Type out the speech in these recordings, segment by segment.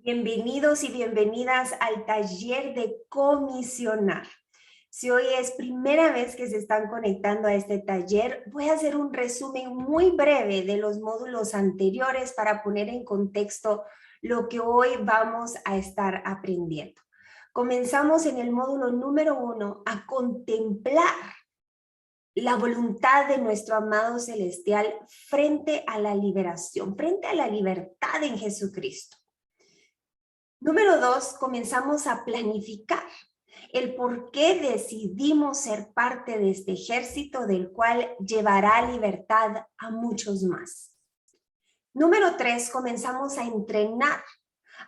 Bienvenidos y bienvenidas al taller de comisionar. Si hoy es primera vez que se están conectando a este taller, voy a hacer un resumen muy breve de los módulos anteriores para poner en contexto lo que hoy vamos a estar aprendiendo. Comenzamos en el módulo número 1 a contemplar la voluntad de nuestro amado celestial frente a la liberación, frente a la libertad en Jesucristo. Número 2, comenzamos a planificar el por qué decidimos ser parte de este ejército del cual llevará libertad a muchos más. Número 3, comenzamos a entrenar,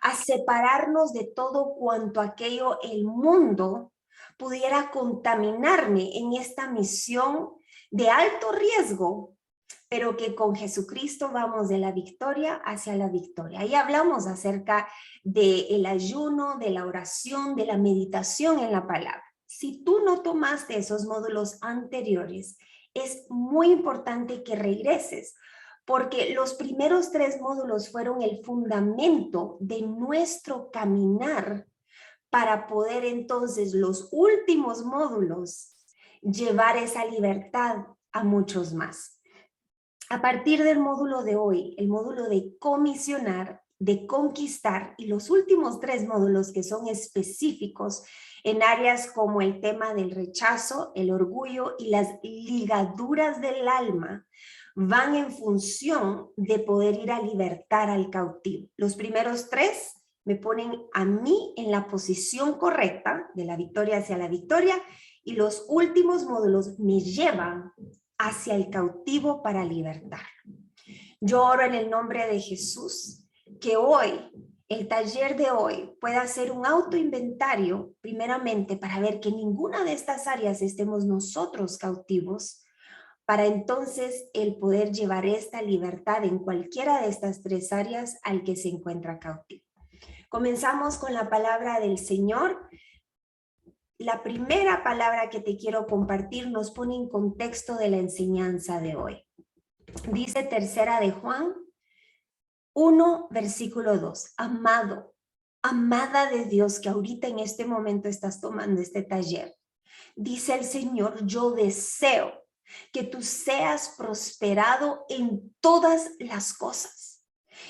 a separarnos de todo cuanto aquello el mundo pudiera contaminarme en esta misión de alto riesgo, pero que con Jesucristo vamos de la victoria hacia la victoria. Ahí hablamos acerca del ayuno, de la oración, de la meditación en la palabra. Si tú no tomaste esos módulos anteriores, es muy importante que regreses, porque los primeros 3 módulos fueron el fundamento de nuestro caminar para poder entonces los últimos módulos llevar esa libertad a muchos más. A partir del módulo de hoy, el módulo de comisionar, de conquistar y los últimos 3 módulos que son específicos en áreas como el tema del rechazo, el orgullo y las ligaduras del alma, van en función de poder ir a libertar al cautivo. Los primeros 3 me ponen a mí en la posición correcta, de la victoria hacia la victoria, y los últimos módulos me llevan hacia el cautivo para libertar. Yo oro en el nombre de Jesús que hoy, el taller de hoy, pueda ser un autoinventario, primeramente, para ver que en ninguna de estas áreas estemos nosotros cautivos, para entonces el poder llevar esta libertad en cualquiera de estas 3 áreas al que se encuentra cautivo. Comenzamos con la palabra del Señor. La primera palabra que te quiero compartir nos pone en contexto de la enseñanza de hoy. Dice tercera de Juan 1, versículo 2. Amado, amada de Dios, que ahorita en este momento estás tomando este taller. Dice el Señor, yo deseo que tú seas prosperado en todas las cosas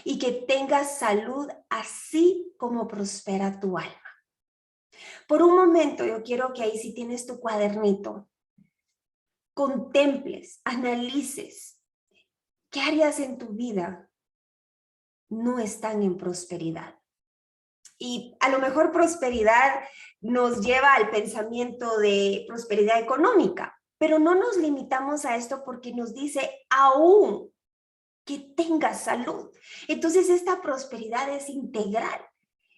y que tengas salud así como prospera tu alma. Por un momento yo quiero que ahí, si tienes tu cuadernito, contemples, analices qué áreas en tu vida no están en prosperidad. Y a lo mejor prosperidad nos lleva al pensamiento de prosperidad económica, pero no nos limitamos a esto porque nos dice aún que tengas salud. Entonces esta prosperidad es integral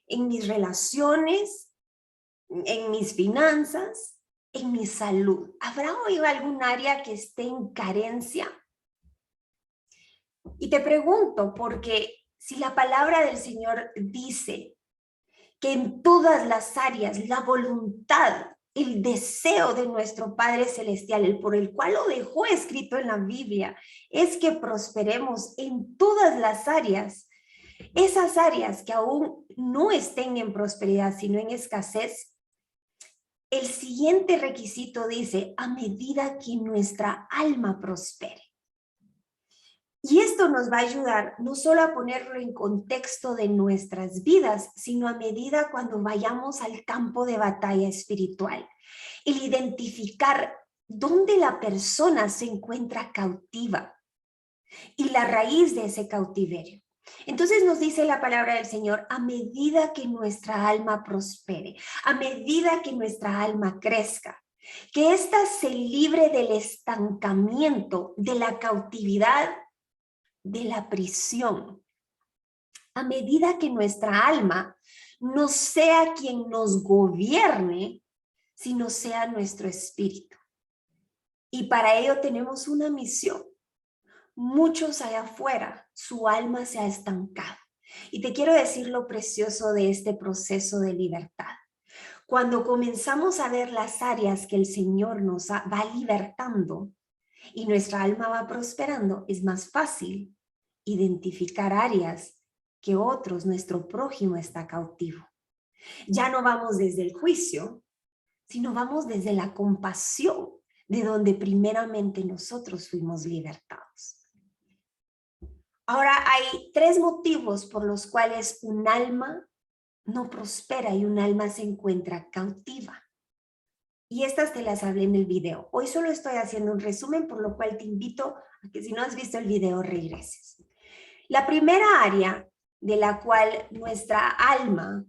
en mis relaciones, en mis finanzas, en mi salud. ¿Habrá hoy algún área que esté en carencia? Y te pregunto, porque si la palabra del Señor dice que en todas las áreas la voluntad, el deseo de nuestro Padre Celestial, el por el cual lo dejó escrito en la Biblia, es que prosperemos en todas las áreas, esas áreas que aún no estén en prosperidad, sino en escasez, el siguiente requisito dice, a medida que nuestra alma prospere. Y esto nos va a ayudar no solo a ponerlo en contexto de nuestras vidas, sino a medida cuando vayamos al campo de batalla espiritual. El identificar dónde la persona se encuentra cautiva y la raíz de ese cautiverio. Entonces nos dice la palabra del Señor, a medida que nuestra alma prospere, a medida que nuestra alma crezca, que ésta se libre del estancamiento, de la cautividad, de la prisión, a medida que nuestra alma no sea quien nos gobierne, sino sea nuestro espíritu. Y para ello tenemos una misión. Muchos allá afuera, su alma se ha estancado. Y te quiero decir lo precioso de este proceso de libertad. Cuando comenzamos a ver las áreas que el Señor nos va libertando y nuestra alma va prosperando, es más fácil identificar áreas que otros, nuestro prójimo, está cautivo. Ya no vamos desde el juicio, sino vamos desde la compasión, de donde primeramente nosotros fuimos libertados. Ahora hay 3 motivos por los cuales un alma no prospera y un alma se encuentra cautiva. Y estas te las hablé en el video. Hoy solo estoy haciendo un resumen, por lo cual te invito a que si no has visto el video regreses. La primera área de la cual nuestra alma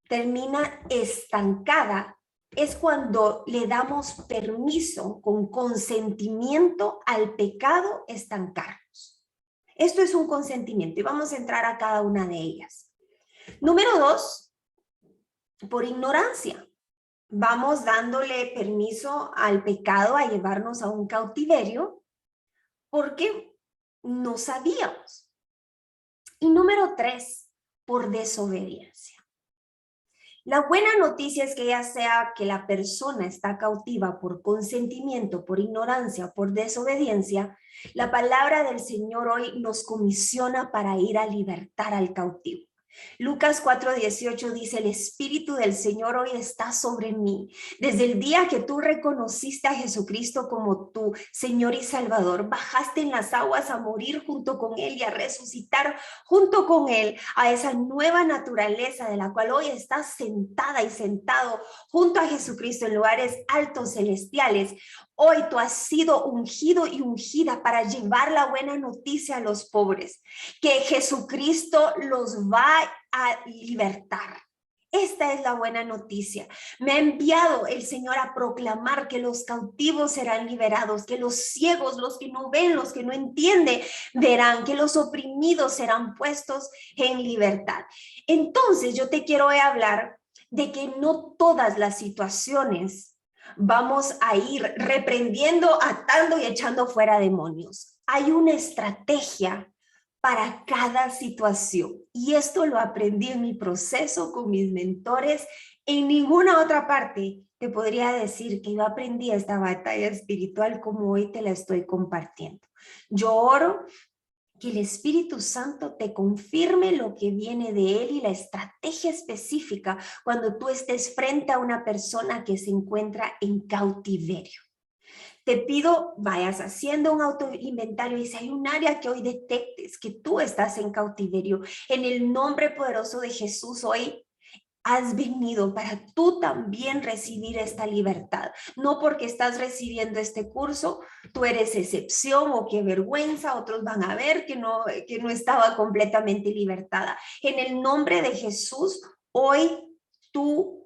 termina estancada es cuando le damos permiso con consentimiento al pecado estancarnos. Esto es un consentimiento y vamos a entrar a cada una de ellas. Número 2, por ignorancia. Vamos dándole permiso al pecado a llevarnos a un cautiverio porque no sabíamos. Y número 3, por desobediencia. La buena noticia es que ya sea que la persona está cautiva por consentimiento, por ignorancia, por desobediencia, la palabra del Señor hoy nos comisiona para ir a libertar al cautivo. Lucas 4:18 dice, el Espíritu del Señor hoy está sobre mí. Desde el día que tú reconociste a Jesucristo como tu Señor y Salvador, bajaste en las aguas a morir junto con Él y a resucitar junto con Él a esa nueva naturaleza de la cual hoy estás sentada y sentado junto a Jesucristo en lugares altos celestiales. Hoy tú has sido ungido y ungida para llevar la buena noticia a los pobres, que Jesucristo los va a libertar. Esta es la buena noticia. Me ha enviado el Señor a proclamar que los cautivos serán liberados, que los ciegos, los que no ven, los que no entienden, verán, que los oprimidos serán puestos en libertad. Entonces yo te quiero hablar de que no todas las situaciones vamos a ir reprendiendo, atando y echando fuera demonios. Hay una estrategia para cada situación. Y esto lo aprendí en mi proceso con mis mentores. En ninguna otra parte te podría decir que yo aprendí esta batalla espiritual como hoy te la estoy compartiendo. Yo oro que el Espíritu Santo te confirme lo que viene de Él y la estrategia específica cuando tú estés frente a una persona que se encuentra en cautiverio. Te pido vayas haciendo un autoinventario y si hay un área que hoy detectes que tú estás en cautiverio, en el nombre poderoso de Jesús hoy has venido para tú también recibir esta libertad. No porque estás recibiendo este curso, tú eres excepción o qué vergüenza, otros van a ver que no estaba completamente libertada. En el nombre de Jesús, hoy tú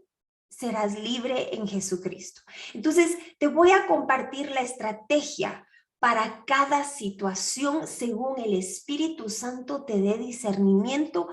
serás libre en Jesucristo. Entonces, te voy a compartir la estrategia para cada situación según el Espíritu Santo te dé discernimiento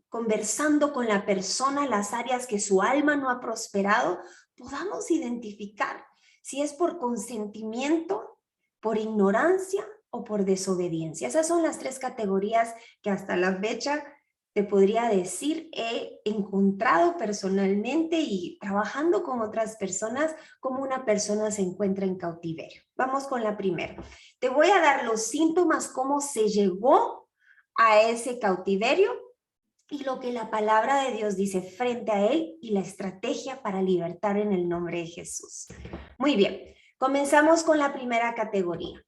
conversando con la persona, las áreas que su alma no ha prosperado, podamos identificar si es por consentimiento, por ignorancia o por desobediencia. Esas son las 3 categorías que hasta la fecha te podría decir he encontrado personalmente y trabajando con otras personas como una persona se encuentra en cautiverio. Vamos con la primera. Te voy a dar los síntomas, cómo se llegó a ese cautiverio y lo que la palabra de Dios dice frente a él y la estrategia para libertar en el nombre de Jesús. Muy bien, comenzamos con la primera categoría.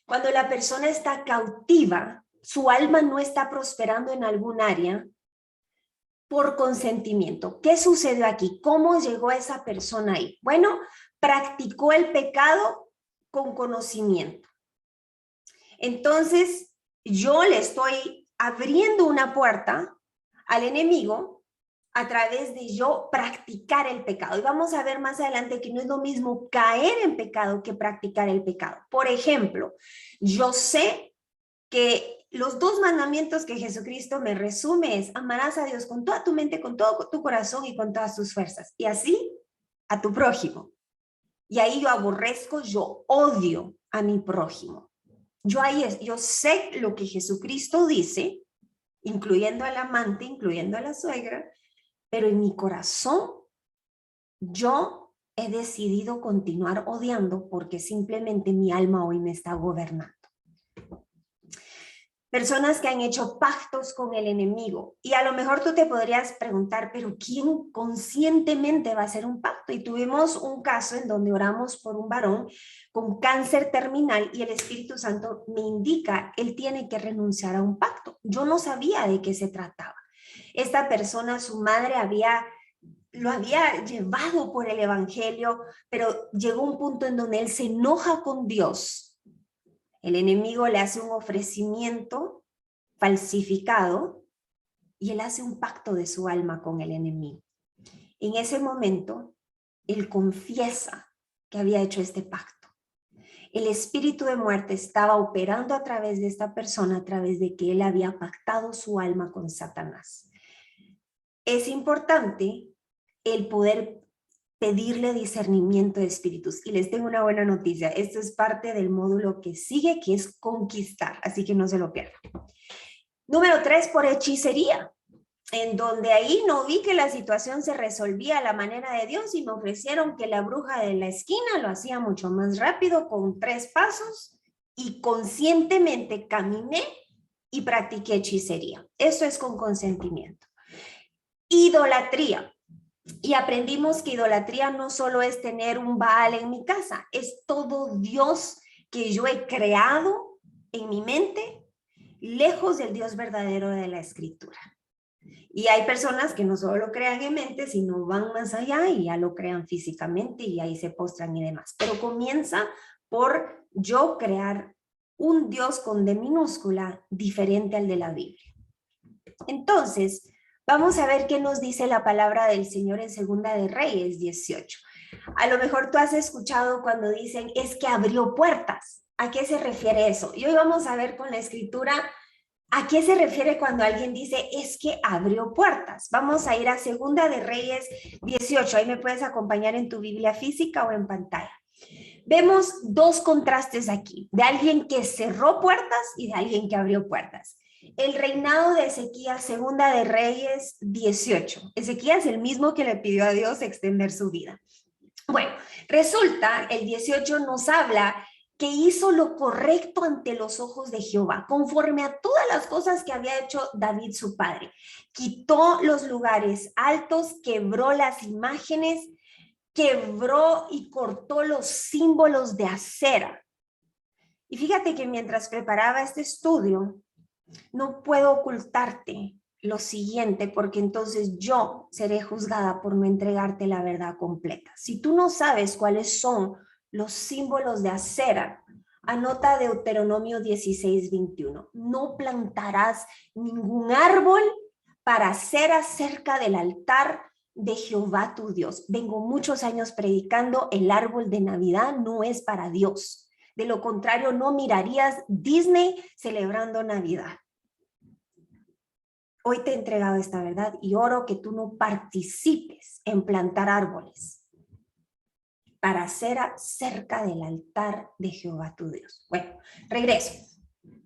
Cuando la persona está cautiva, su alma no está prosperando en algún área por consentimiento. ¿Qué sucedió aquí? ¿Cómo llegó esa persona ahí? Bueno, practicó el pecado con conocimiento. Entonces, yo le estoy abriendo una puerta al enemigo a través de yo practicar el pecado. Y vamos a ver más adelante que no es lo mismo caer en pecado que practicar el pecado. Por ejemplo, yo sé que los 2 mandamientos que Jesucristo me resume es amarás a Dios con toda tu mente, con todo tu corazón y con todas tus fuerzas. Y así a tu prójimo. Y ahí yo aborrezco, yo odio a mi prójimo. Yo sé lo que Jesucristo dice, incluyendo al amante, incluyendo a la suegra, pero en mi corazón yo he decidido continuar odiando porque simplemente mi alma hoy me está gobernando. personas que han hecho pactos con el enemigo. Y a lo mejor tú te podrías preguntar, pero ¿quién conscientemente va a hacer un pacto? Y tuvimos un caso en donde oramos por un varón con cáncer terminal y el Espíritu Santo me indica, él tiene que renunciar a un pacto. Yo no sabía de qué se trataba. Esta persona, su madre lo había llevado por el evangelio, pero llegó un punto en donde él se enoja con Dios. El enemigo le hace un ofrecimiento falsificado y él hace un pacto de su alma con el enemigo. En ese momento, él confiesa que había hecho este pacto. El espíritu de muerte estaba operando a través de esta persona, a través de que él había pactado su alma con Satanás. Es importante el poder pedirle discernimiento de espíritus. Y les tengo una buena noticia. Esto es parte del módulo que sigue, que es conquistar. Así que no se lo pierdan. Número 3, por hechicería. En donde ahí no vi que la situación se resolvía a la manera de Dios y me ofrecieron que la bruja de la esquina lo hacía mucho más rápido con 3 pasos y conscientemente caminé y practiqué hechicería. Esto es con consentimiento. Idolatría. Y aprendimos que idolatría no solo es tener un Baal en mi casa, es todo Dios que yo he creado en mi mente, lejos del Dios verdadero de la Escritura. Y hay personas que no solo lo crean en mente, sino van más allá y ya lo crean físicamente y ahí se postran y demás. Pero comienza por yo crear un Dios con D minúscula diferente al de la Biblia. Entonces, vamos a ver qué nos dice la palabra del Señor en Segunda de Reyes 18. A lo mejor tú has escuchado cuando dicen, es que abrió puertas. ¿A qué se refiere eso? Y hoy vamos a ver con la escritura, ¿a qué se refiere cuando alguien dice, es que abrió puertas? Vamos a ir a Segunda de Reyes 18. Ahí me puedes acompañar en tu Biblia física o en pantalla. Vemos 2 contrastes aquí, de alguien que cerró puertas y de alguien que abrió puertas. El reinado de Ezequías, Segunda de Reyes 18. Ezequías, el mismo que le pidió a Dios extender su vida. Bueno, resulta, el 18 nos habla que hizo lo correcto ante los ojos de Jehová, conforme a todas las cosas que había hecho David su padre. Quitó los lugares altos, quebró las imágenes, quebró y cortó los símbolos de acera. Y fíjate que mientras preparaba este estudio, no puedo ocultarte lo siguiente, porque entonces yo seré juzgada por no entregarte la verdad completa. Si tú no sabes cuáles son los símbolos de acera, anota Deuteronomio 16:21. No plantarás ningún árbol para acera cerca del altar de Jehová tu Dios. Vengo muchos años predicando, el árbol de Navidad no es para Dios. De lo contrario, no mirarías Disney celebrando Navidad. Hoy te he entregado esta verdad y oro que tú no participes en plantar árboles para hacer cerca del altar de Jehová tu Dios. Bueno, regreso.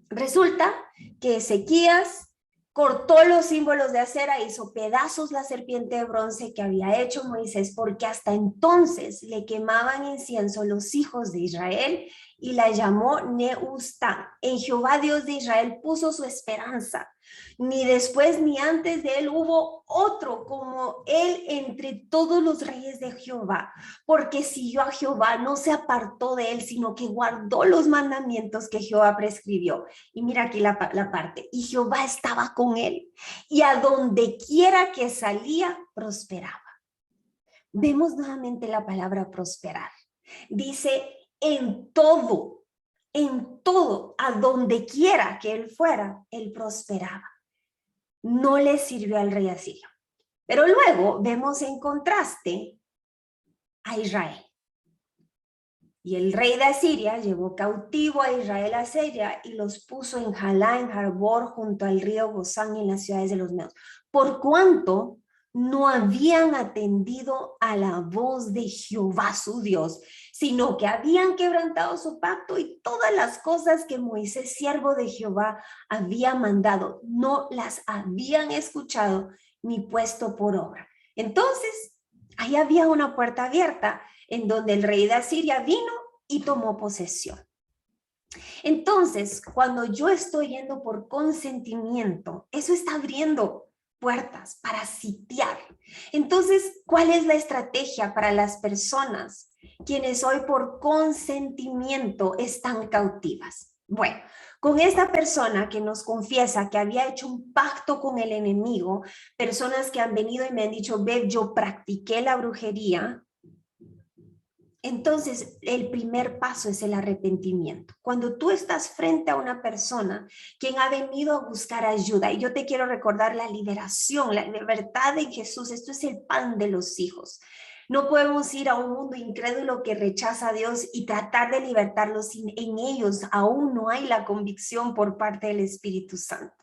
Resulta que Ezequías cortó los símbolos de acera, hizo pedazos la serpiente de bronce que había hecho Moisés, porque hasta entonces le quemaban incienso los hijos de Israel y la llamó Nehushtan. En Jehová Dios de Israel puso su esperanza. Ni después ni antes de él hubo otro como él entre todos los reyes de Jehová, porque siguió a Jehová, no se apartó de él, sino que guardó los mandamientos que Jehová prescribió. Y mira aquí la parte, y Jehová estaba con él, y a donde quiera que salía, prosperaba. Vemos nuevamente la palabra prosperar. Dice, en todo, a donde quiera que él fuera, él prosperaba. No le sirvió al rey asirio. Pero luego vemos en contraste a Israel. Y el rey de Asiria llevó cautivo a Israel a Asiria y los puso en Jalá, en Jarbor, junto al río Gozán y en las ciudades de los medos. Por cuanto no habían atendido a la voz de Jehová su Dios, sino que habían quebrantado su pacto y todas las cosas que Moisés, siervo de Jehová, había mandado, no las habían escuchado ni puesto por obra. Entonces, ahí había una puerta abierta en donde el rey de Asiria vino y tomó posesión. Entonces, cuando yo estoy yendo por consentimiento, eso está abriendo puertas para sitiar. Entonces, ¿cuál es la estrategia para las personas quienes hoy por consentimiento están cautivas? Bueno, con esta persona que nos confiesa que había hecho un pacto con el enemigo, personas que han venido y me han dicho, Bev, yo practiqué la brujería. Entonces, el primer paso es el arrepentimiento. Cuando tú estás frente a una persona quien ha venido a buscar ayuda, y yo te quiero recordar la liberación, la libertad en Jesús, esto es el pan de los hijos. No podemos ir a un mundo incrédulo que rechaza a Dios y tratar de libertarlos. En ellos aún no hay la convicción por parte del Espíritu Santo.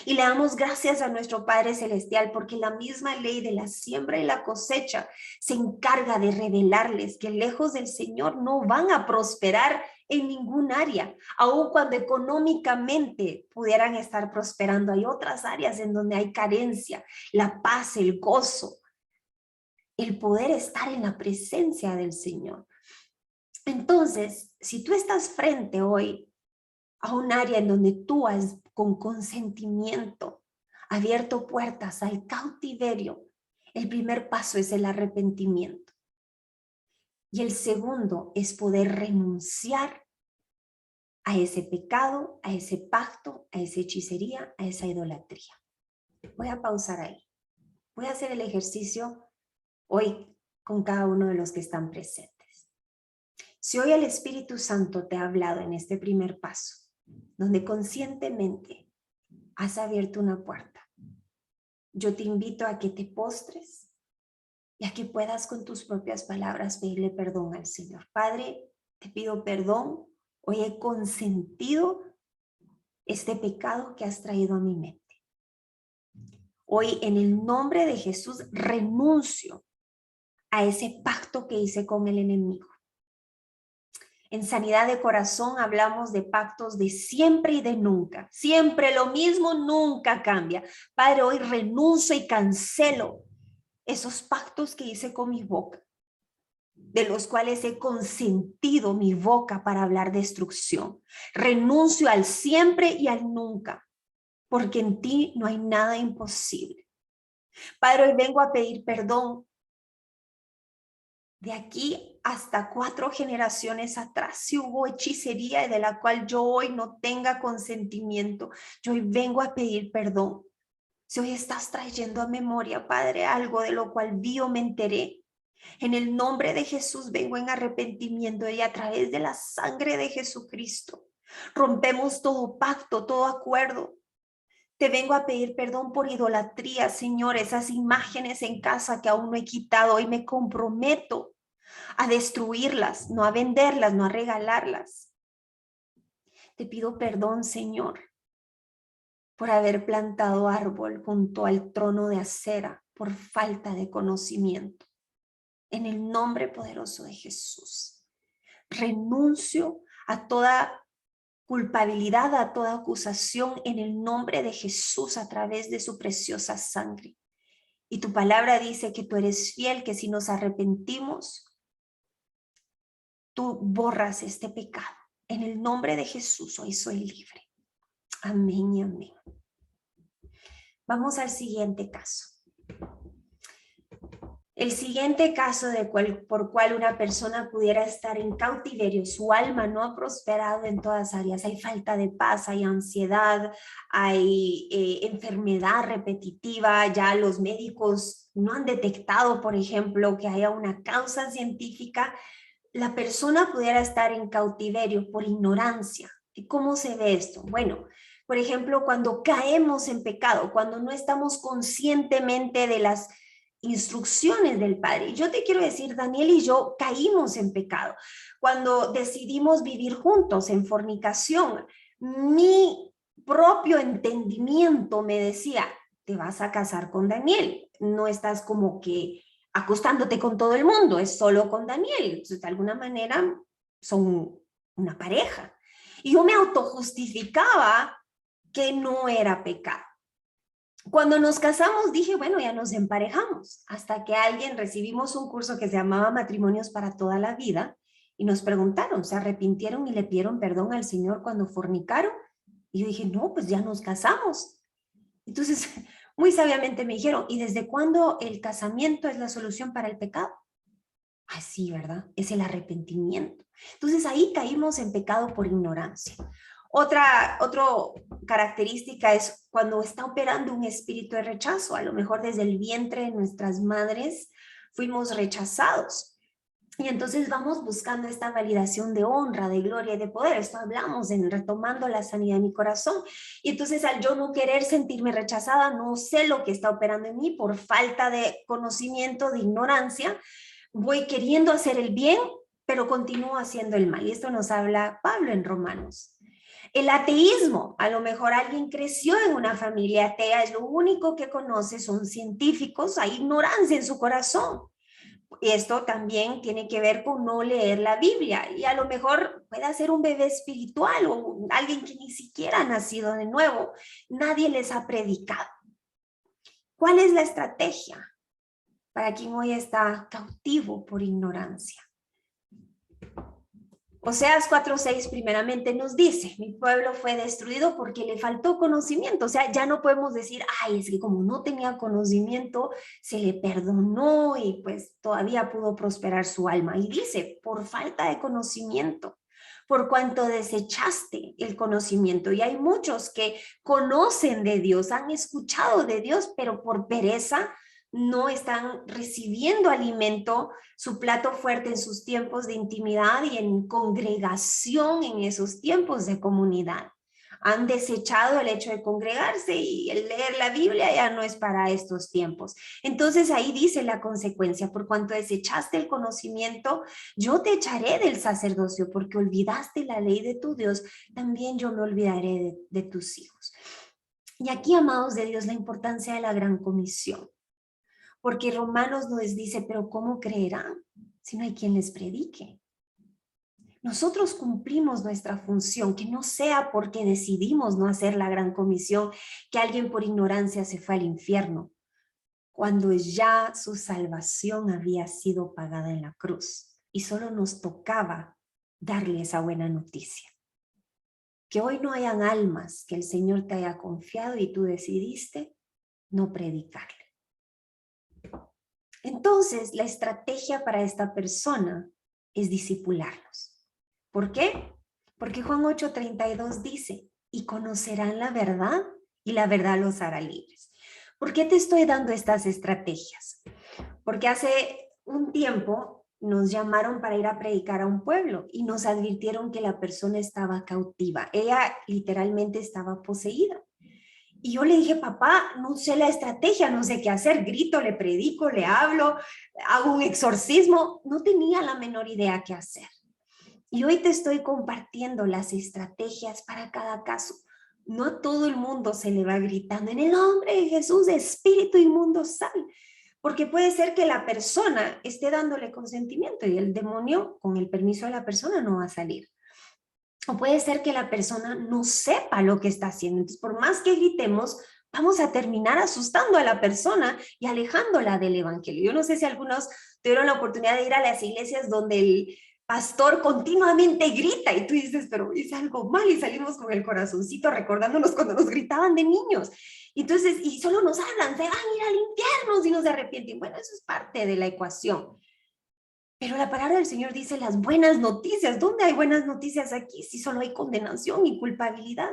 Y le damos gracias a nuestro Padre Celestial porque la misma ley de la siembra y la cosecha se encarga de revelarles que lejos del Señor no van a prosperar en ningún área, aun cuando económicamente pudieran estar prosperando. Hay otras áreas en donde hay carencia, la paz, el gozo, el poder estar en la presencia del Señor. Entonces, si tú estás frente hoy a un área en donde tú has con consentimiento abierto puertas al cautiverio, el primer paso es el arrepentimiento. Y el segundo es poder renunciar a ese pecado, a ese pacto, a esa hechicería, a esa idolatría. Voy a pausar ahí. Voy a hacer el ejercicio hoy con cada uno de los que están presentes. Si hoy el Espíritu Santo te ha hablado en este primer paso, donde conscientemente has abierto una puerta, yo te invito a que te postres y a que puedas con tus propias palabras pedirle perdón al Señor. Padre, te pido perdón. Hoy he consentido este pecado que has traído a mi mente. Hoy en el nombre de Jesús renuncio a ese pacto que hice con el enemigo. En Sanidad de Corazón hablamos de pactos de siempre y de nunca. Siempre lo mismo, nunca cambia. Padre, hoy renuncio y cancelo esos pactos que hice con mi boca, de los cuales he consentido mi boca para hablar destrucción. Renuncio al siempre y al nunca, porque en ti no hay nada imposible. Padre, hoy vengo a pedir perdón de aquí hasta 4 generaciones atrás, si hubo hechicería de la cual yo hoy no tenga consentimiento, yo hoy vengo a pedir perdón. Si hoy estás trayendo a memoria, Padre, algo de lo cual vi o me enteré, en el nombre de Jesús vengo en arrepentimiento y a través de la sangre de Jesucristo rompemos todo pacto, todo acuerdo. Te vengo a pedir perdón por idolatría, Señor, esas imágenes en casa que aún no he quitado. Hoy me comprometo a destruirlas, no a venderlas, no a regalarlas. Te pido perdón, Señor, por haber plantado árbol junto al trono de acera por falta de conocimiento. En el nombre poderoso de Jesús, renuncio a toda culpabilidad, a toda acusación en el nombre de Jesús a través de su preciosa sangre. Y tu palabra dice que tú eres fiel, que si nos arrepentimos, tú borras este pecado. En el nombre de Jesús hoy soy libre. Amén y amén. Vamos al siguiente caso. El siguiente caso por cual una persona pudiera estar en cautiverio, su alma no ha prosperado en todas áreas, hay falta de paz, hay ansiedad, hay enfermedad repetitiva, ya los médicos no han detectado, por ejemplo, que haya una causa científica, la persona pudiera estar en cautiverio por ignorancia. ¿Y cómo se ve esto? Bueno, por ejemplo, cuando caemos en pecado, cuando no estamos conscientemente de las instrucciones del Padre. Yo te quiero decir, Daniel y yo caímos en pecado. Cuando decidimos vivir juntos en fornicación, mi propio entendimiento me decía, te vas a casar con Daniel, no estás como que acostándote con todo el mundo, es solo con Daniel. Entonces, de alguna manera son una pareja. Y yo me autojustificaba que no era pecado. Cuando nos casamos dije, bueno, ya nos emparejamos, hasta que recibimos un curso que se llamaba Matrimonios para toda la vida, y nos preguntaron, ¿se arrepintieron y le pidieron perdón al Señor cuando fornicaron? Y yo dije, no, pues ya nos casamos. Entonces, muy sabiamente me dijeron, ¿y desde cuándo el casamiento es la solución para el pecado? Así, ¿verdad? Es el arrepentimiento. Entonces ahí caímos en pecado por ignorancia. Otra característica es cuando está operando un espíritu de rechazo. A lo mejor desde el vientre de nuestras madres fuimos rechazados. Y entonces vamos buscando esta validación de honra, de gloria y de poder. Esto hablamos en retomando la sanidad de mi corazón. Y entonces al yo no querer sentirme rechazada, no sé lo que está operando en mí por falta de conocimiento, de ignorancia, voy queriendo hacer el bien, pero continúo haciendo el mal. Y esto nos habla Pablo en Romanos. El ateísmo, a lo mejor alguien creció en una familia atea, es lo único que conoce, son científicos, hay ignorancia en su corazón. Y esto también tiene que ver con no leer la Biblia. Y a lo mejor puede ser un bebé espiritual o alguien que ni siquiera ha nacido de nuevo. Nadie les ha predicado. ¿Cuál es la estrategia para quien hoy está cautivo por ignorancia? Oseas 4:6 primeramente nos dice, mi pueblo fue destruido porque le faltó conocimiento. O sea, ya no podemos decir, ay, es que como no tenía conocimiento, se le perdonó y pues todavía pudo prosperar su alma. Y dice, por falta de conocimiento, por cuanto desechaste el conocimiento. Y hay muchos que conocen de Dios, han escuchado de Dios, pero por pereza no están recibiendo alimento, su plato fuerte en sus tiempos de intimidad y en congregación en esos tiempos de comunidad. Han desechado el hecho de congregarse y el leer la Biblia ya no es para estos tiempos. Entonces ahí dice la consecuencia, por cuanto desechaste el conocimiento, yo te echaré del sacerdocio, porque olvidaste la ley de tu Dios, también yo me olvidaré de tus hijos. Y aquí, amados de Dios, la importancia de la gran comisión. Porque Romanos nos dice, pero ¿cómo creerán si no hay quien les predique? Nosotros cumplimos nuestra función, que no sea porque decidimos no hacer la gran comisión, que alguien por ignorancia se fue al infierno, cuando ya su salvación había sido pagada en la cruz y solo nos tocaba darle esa buena noticia. Que hoy no hayan almas que el Señor te haya confiado y tú decidiste no predicarle. Entonces, la estrategia para esta persona es discipularlos. ¿Por qué? Porque Juan 8:32 dice, y conocerán la verdad y la verdad los hará libres. ¿Por qué te estoy dando estas estrategias? Porque hace un tiempo nos llamaron para ir a predicar a un pueblo y nos advirtieron que la persona estaba cautiva. Ella literalmente estaba poseída. Y yo le dije, papá, no sé la estrategia, no sé qué hacer, grito, le predico, le hablo, hago un exorcismo. No tenía la menor idea qué hacer. Y hoy te estoy compartiendo las estrategias para cada caso. No a todo el mundo se le va gritando, en el nombre de Jesús, espíritu inmundo, sal. Porque puede ser que la persona esté dándole consentimiento y el demonio, con el permiso de la persona, no va a salir. O puede ser que la persona no sepa lo que está haciendo. Entonces, por más que gritemos, vamos a terminar asustando a la persona y alejándola del evangelio. Yo no sé si algunos tuvieron la oportunidad de ir a las iglesias donde el pastor continuamente grita y tú dices, pero hice algo mal, y salimos con el corazoncito recordándonos cuando nos gritaban de niños. Entonces, y solo nos hablan, se van a ir al infierno si no se arrepienten. Bueno, eso es parte de la ecuación. Pero la palabra del Señor dice las buenas noticias. ¿Dónde hay buenas noticias aquí si solo hay condenación y culpabilidad?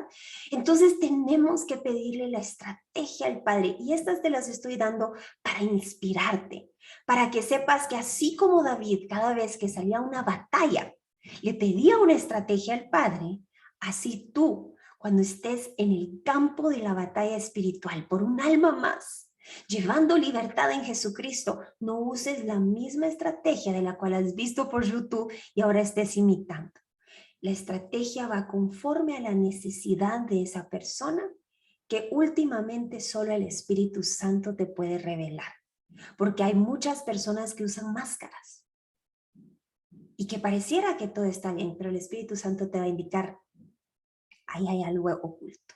Entonces tenemos que pedirle la estrategia al Padre. Y estas te las estoy dando para inspirarte, para que sepas que así como David, cada vez que salía a una batalla, le pedía una estrategia al Padre, así tú, cuando estés en el campo de la batalla espiritual por un alma más, llevando libertad en Jesucristo, no uses la misma estrategia de la cual has visto por YouTube y ahora estés imitando. La estrategia va conforme a la necesidad de esa persona, que últimamente solo el Espíritu Santo te puede revelar. Porque hay muchas personas que usan máscaras y que pareciera que todo está bien, pero el Espíritu Santo te va a indicar, ahí hay algo oculto.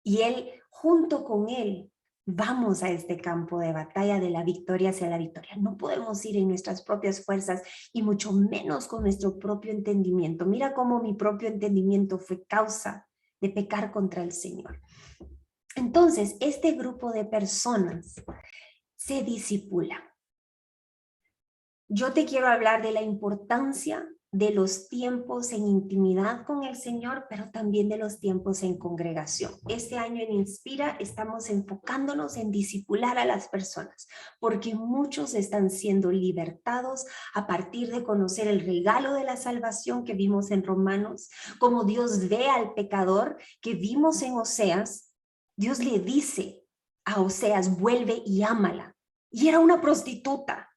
Y Él, junto con Él, Vamos a este campo de batalla de la victoria hacia la victoria. No podemos ir en nuestras propias fuerzas y mucho menos con nuestro propio entendimiento. Mira cómo mi propio entendimiento fue causa de pecar contra el Señor. Entonces, este grupo de personas se disipula. Yo te quiero hablar de la importancia de los tiempos en intimidad con el Señor, pero también de los tiempos en congregación. Este año en Inspira estamos enfocándonos en discipular a las personas, porque muchos están siendo libertados a partir de conocer el regalo de la salvación que vimos en Romanos, como Dios ve al pecador que vimos en Oseas. Dios le dice a Oseas, vuelve y ámala. Y era una prostituta.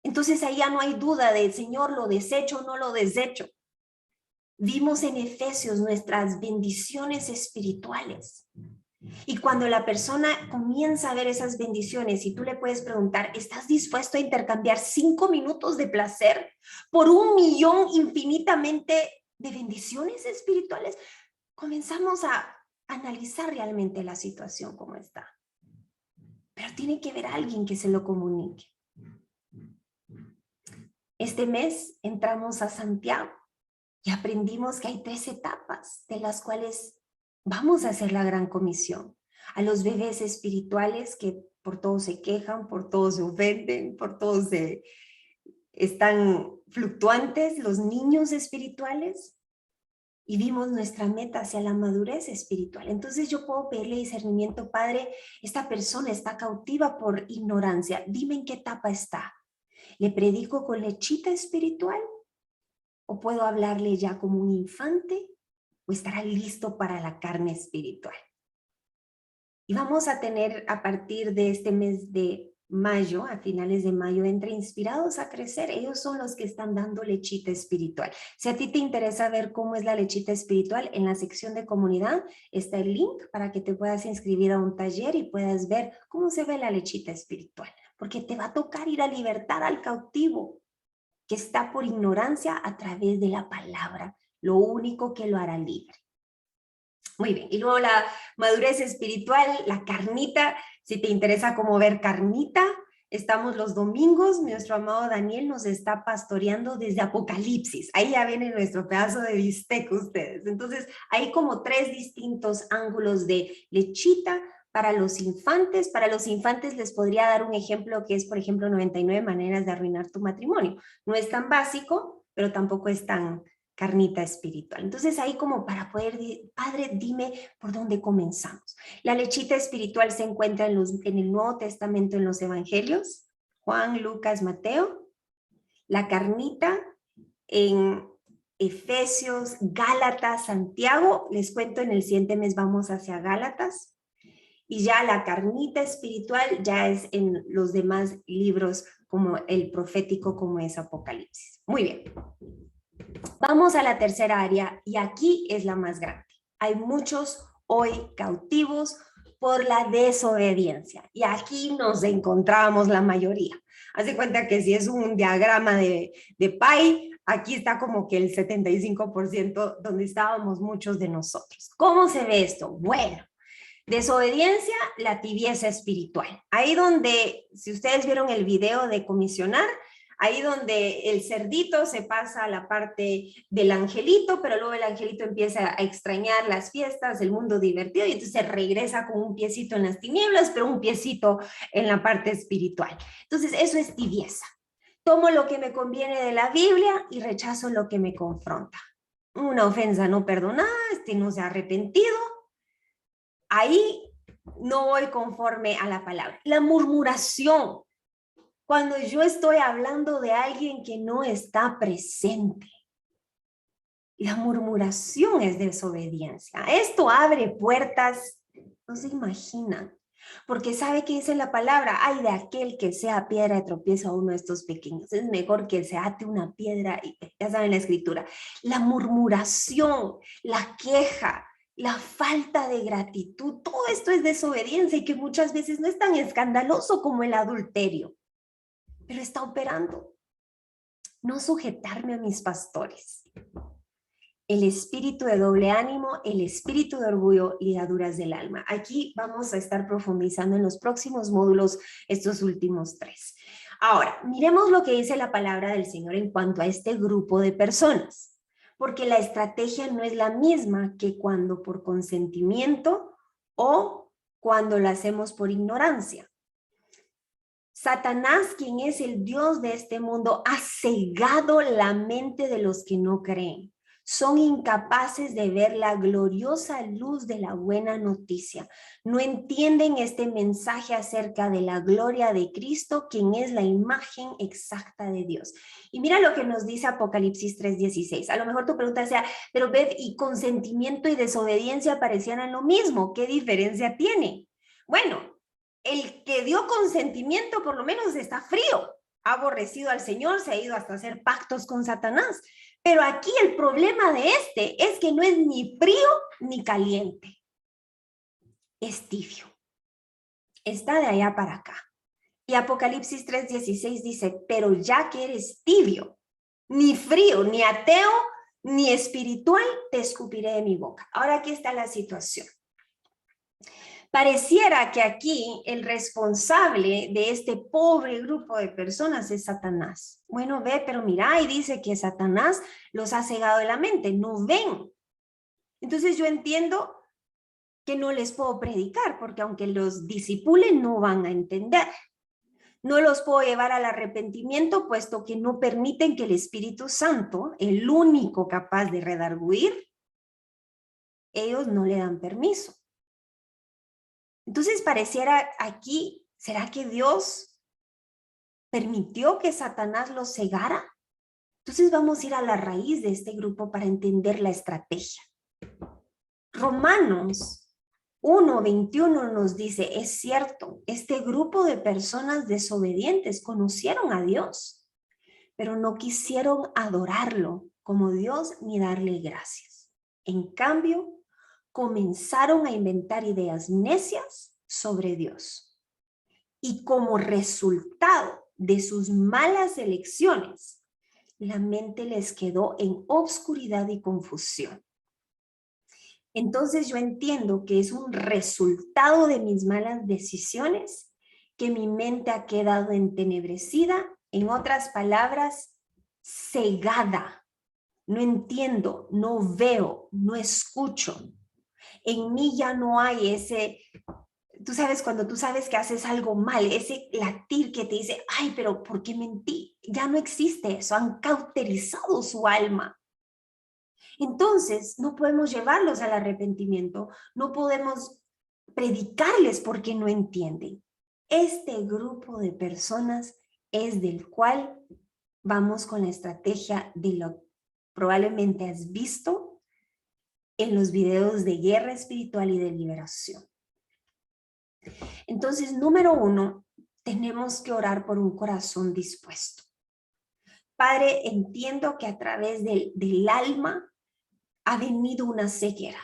Entonces ahí ya no hay duda de, Señor, ¿lo desecho o no lo desecho? Vimos en Efesios nuestras bendiciones espirituales. Y cuando la persona comienza a ver esas bendiciones y tú le puedes preguntar, ¿estás dispuesto a intercambiar 5 minutos de placer por 1.000.000 infinitamente de bendiciones espirituales? Comenzamos a analizar realmente la situación como está. Pero tiene que haber alguien que se lo comunique. Este mes entramos a Santiago y aprendimos que hay 3 etapas de las cuales vamos a hacer la gran comisión. A los bebés espirituales que por todo se quejan, por todo se ofenden, por todo están fluctuantes, los niños espirituales, y vimos nuestra meta hacia la madurez espiritual. Entonces yo puedo pedirle discernimiento, Padre, esta persona está cautiva por ignorancia, dime en qué etapa está. ¿Le predico con lechita espiritual? ¿O puedo hablarle ya como un infante? ¿O estará listo para la carne espiritual? Y vamos a tener a partir de este mes de mayo, a finales de mayo, entre Inspirados a Crecer. Ellos son los que están dando lechita espiritual. Si a ti te interesa ver cómo es la lechita espiritual, en la sección de comunidad está el link para que te puedas inscribir a un taller y puedas ver cómo se ve la lechita espiritual. Porque te va a tocar ir a libertar al cautivo que está por ignorancia a través de la palabra, lo único que lo hará libre. Muy bien, y luego la madurez espiritual, la carnita, si te interesa cómo ver carnita, estamos los domingos, nuestro amado Daniel nos está pastoreando desde Apocalipsis, ahí ya viene nuestro pedazo de bistec ustedes. Entonces hay como 3 distintos ángulos de lechita para los infantes les podría dar un ejemplo que es, por ejemplo, 99 maneras de arruinar tu matrimonio. No es tan básico, pero tampoco es tan carnita espiritual. Entonces ahí como para poder, Padre, dime por dónde comenzamos. La lechita espiritual se encuentra en el Nuevo Testamento, en los Evangelios, Juan, Lucas, Mateo. La carnita en Efesios, Gálatas, Santiago. Les cuento, en el siguiente mes vamos hacia Gálatas. Y ya la carnita espiritual ya es en los demás libros como el profético, como es Apocalipsis. Muy bien. Vamos a la tercera área y aquí es la más grande. Hay muchos hoy cautivos por la desobediencia y aquí nos encontramos la mayoría. Haz de cuenta que si es un diagrama de pie, aquí está como que el 75% donde estábamos muchos de nosotros. ¿Cómo se ve esto? Bueno, desobediencia, la tibieza espiritual. Ahí donde, si ustedes vieron el video de comisionar, ahí donde el cerdito se pasa a la parte del angelito, pero luego el angelito empieza a extrañar las fiestas, el mundo divertido, y entonces regresa con un piecito en las tinieblas, pero un piecito en la parte espiritual. Entonces eso es tibieza. Tomo lo que me conviene de la Biblia y rechazo lo que me confronta. Una ofensa no perdonada, no se ha arrepentido. Ahí no voy conforme a la palabra. La murmuración. Cuando yo estoy hablando de alguien que no está presente. La murmuración es desobediencia. Esto abre puertas, no se imaginan. Porque sabe que dice la palabra, ay de aquel que sea piedra de tropiezo a uno de estos pequeños. Es mejor que se ate una piedra, y ya saben la escritura. La murmuración, la queja, la falta de gratitud, todo esto es desobediencia y que muchas veces no es tan escandaloso como el adulterio, pero está operando. No sujetarme a mis pastores. el espíritu de doble ánimo, el espíritu de orgullo y ligaduras del alma. Aquí vamos a estar profundizando en los próximos módulos estos últimos 3. Ahora, miremos lo que dice la palabra del Señor en cuanto a este grupo de personas, porque la estrategia no es la misma que cuando por consentimiento o cuando lo hacemos por ignorancia. Satanás, quien es el Dios de este mundo, ha cegado la mente de los que no creen. Son incapaces de ver la gloriosa luz de la buena noticia. No entienden este mensaje acerca de la gloria de Cristo, quien es la imagen exacta de Dios. Y mira lo que nos dice Apocalipsis 3:16. A lo mejor tu pregunta sea, pero Beth, ¿y consentimiento y desobediencia parecían lo mismo? ¿Qué diferencia tiene? Bueno, el que dio consentimiento por lo menos está frío, ha aborrecido al Señor, se ha ido hasta hacer pactos con Satanás. Pero aquí el problema de este es que no es ni frío ni caliente, es tibio. Está de allá para acá. Y Apocalipsis 3:16 dice, pero ya que eres tibio, ni frío, ni ateo, ni espiritual, te escupiré de mi boca. Ahora aquí está la situación. Pareciera que aquí el responsable de este pobre grupo de personas es Satanás. Bueno, ve, pero mira, y dice que Satanás los ha cegado de la mente, no ven. Entonces yo entiendo que no les puedo predicar, porque aunque los disipulen, no van a entender. No los puedo llevar al arrepentimiento, puesto que no permiten que el Espíritu Santo, el único capaz de redarguir, ellos no le dan permiso. Entonces pareciera aquí, ¿será que Dios permitió que Satanás los cegara? Entonces vamos a ir a la raíz de este grupo para entender la estrategia. Romanos 1:21 nos dice, es cierto, este grupo de personas desobedientes conocieron a Dios, pero no quisieron adorarlo como Dios ni darle gracias. En cambio, comenzaron a inventar ideas necias sobre Dios. Y como resultado de sus malas elecciones, la mente les quedó en obscuridad y confusión. Entonces yo entiendo que es un resultado de mis malas decisiones que mi mente ha quedado entenebrecida, en otras palabras, cegada. No entiendo, no veo, no escucho. En mí ya no hay ese, tú sabes, cuando tú sabes que haces algo mal, ese latir que te dice, ay, pero ¿por qué mentí? Ya no existe eso, han cauterizado su alma. Entonces, no podemos llevarlos al arrepentimiento, no podemos predicarles porque no entienden. Este grupo de personas es del cual vamos con la estrategia de lo que probablemente has visto en los videos de guerra espiritual y de liberación. Entonces, número 1, tenemos que orar por un corazón dispuesto. Padre, entiendo que a través del alma ha venido una ceguera,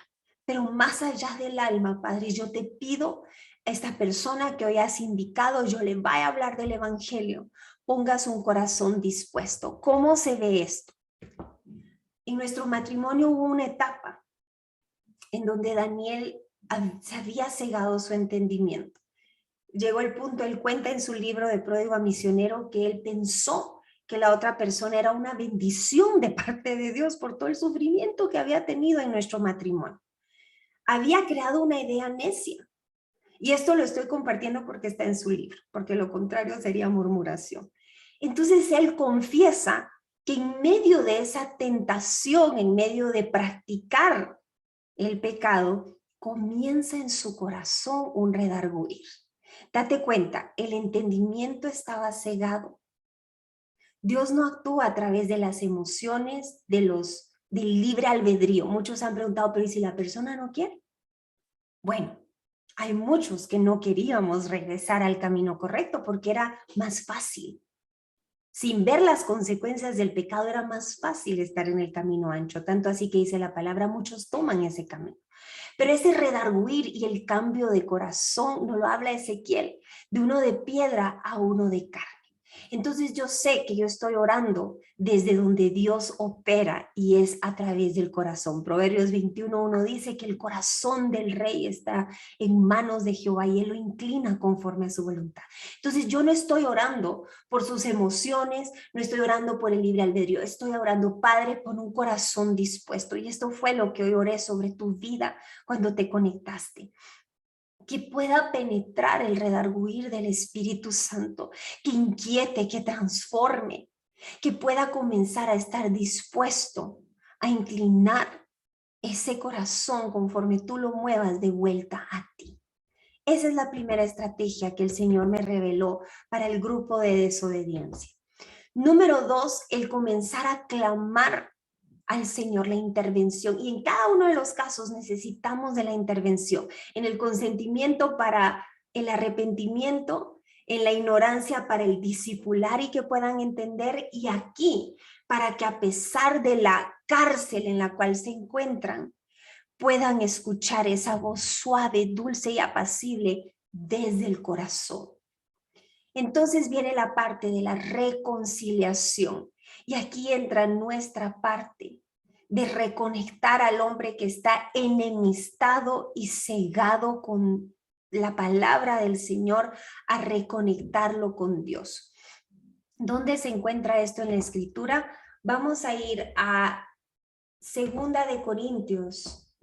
pero más allá del alma, Padre, yo te pido a esta persona que hoy has indicado, yo le vaya a hablar del evangelio, pongas un corazón dispuesto. ¿Cómo se ve esto? En nuestro matrimonio hubo una etapa en donde Daniel se había cegado su entendimiento. Llegó el punto, él cuenta en su libro de Pródigo a Misionero que él pensó que la otra persona era una bendición de parte de Dios por todo el sufrimiento que había tenido en nuestro matrimonio. Había creado una idea necia. Y esto lo estoy compartiendo porque está en su libro, porque lo contrario sería murmuración. Entonces él confiesa que en medio de esa tentación, en medio de practicar el pecado, comienza en su corazón un redarguir. Date cuenta, el entendimiento estaba cegado. Dios no actúa a través de las emociones, del libre albedrío. Muchos han preguntado, pero ¿y si la persona no quiere? Bueno, hay muchos que no queríamos regresar al camino correcto porque era más fácil. Sin ver las consecuencias del pecado era más fácil estar en el camino ancho. Tanto así que dice la palabra, muchos toman ese camino. Pero ese redarguir y el cambio de corazón, nos lo habla Ezequiel, de uno de piedra a uno de carne. Entonces yo sé que yo estoy orando desde donde Dios opera y es a través del corazón. Proverbios 21:1 dice que el corazón del rey está en manos de Jehová y él lo inclina conforme a su voluntad. Entonces yo no estoy orando por sus emociones, no estoy orando por el libre albedrío, estoy orando, Padre, con un corazón dispuesto. Y esto fue lo que hoy oré sobre tu vida cuando te conectaste. Que pueda penetrar el redarguir del Espíritu Santo, que inquiete, que transforme, que pueda comenzar a estar dispuesto a inclinar ese corazón conforme tú lo muevas de vuelta a ti. Esa es la primera estrategia que el Señor me reveló para el grupo de desobediencia. Número 2, el comenzar a clamar al Señor la intervención. Y en cada uno de los casos necesitamos de la intervención. En el consentimiento para el arrepentimiento, en la ignorancia para el discipular y que puedan entender. Y aquí, para que a pesar de la cárcel en la cual se encuentran, puedan escuchar esa voz suave, dulce y apacible desde el corazón. Entonces viene la parte de la reconciliación. Y aquí entra nuestra parte de reconectar al hombre que está enemistado y cegado con la palabra del Señor, a reconectarlo con Dios. ¿Dónde se encuentra esto en la Escritura? Vamos a ir a 2 Corintios